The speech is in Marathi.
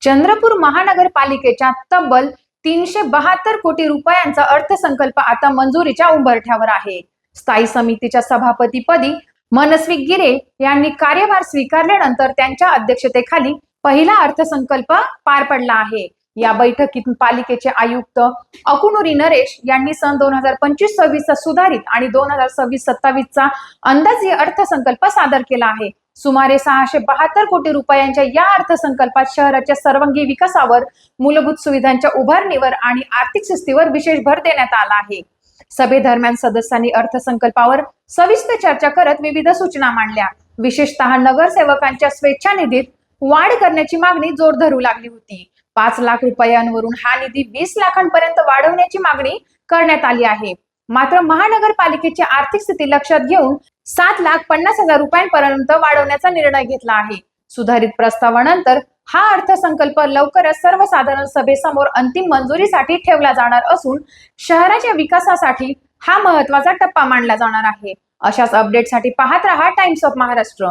चंद्रपूर महानगरपालिकेच्या तब्बल 372 कोटी रुपयांचा अर्थसंकल्प आता मंजुरीच्या उंबरठ्यावर आहे. स्थायी समितीच्या सभापतीपदी मनस्वी गिरे यांनी कार्यभार स्वीकारल्यानंतर त्यांच्या अध्यक्षतेखाली पहिला अर्थसंकल्प पार पडला आहे. या बैठकीत पालिकेचे आयुक्त अकुनुरी नरेश यांनी सन 2025-26 चा सुधारित आणि 2026-27 चा अंदाजी अर्थसंकल्प सादर केला आहे. सुमारे 672 कोटी रुपयांच्या या अर्थसंकल्पात शहराच्या सर्वांगीण विकासावर, मूलभूत सुविधांच्या उभारणीवर आणि आर्थिक शिस्तीवर विशेष भर देण्यात आला आहे. सभेदरम्यान सदस्यांनी अर्थसंकल्पावर सविस्तर चर्चा करत विविध सूचना मांडल्या. विशेषतः नगरसेवकांच्या स्वेच्छा निधीत वाढ करण्याची मागणी जोर धरू लागली होती. 5 लाख रुपयांवरून हा निधी 20 लाखांपर्यंत वाढवण्याची मागणी करण्यात आली आहे. मात्र महानगरपालिकेची आर्थिक स्थिती लक्षात घेऊन 7,50,000 रुपयांपर्यंत वाढवण्याचा निर्णय घेतला आहे. सुधारित प्रस्तावानंतर हा अर्थसंकल्प लवकरच सर्वसाधारण सभेसमोर अंतिम मंजुरीसाठी ठेवला जाणार असून शहराच्या विकासासाठी हा महत्त्वाचा टप्पा मानला जाणार आहे. अशाच अपडेटसाठी पाहत रहा टाइम्स ऑफ महाराष्ट्र.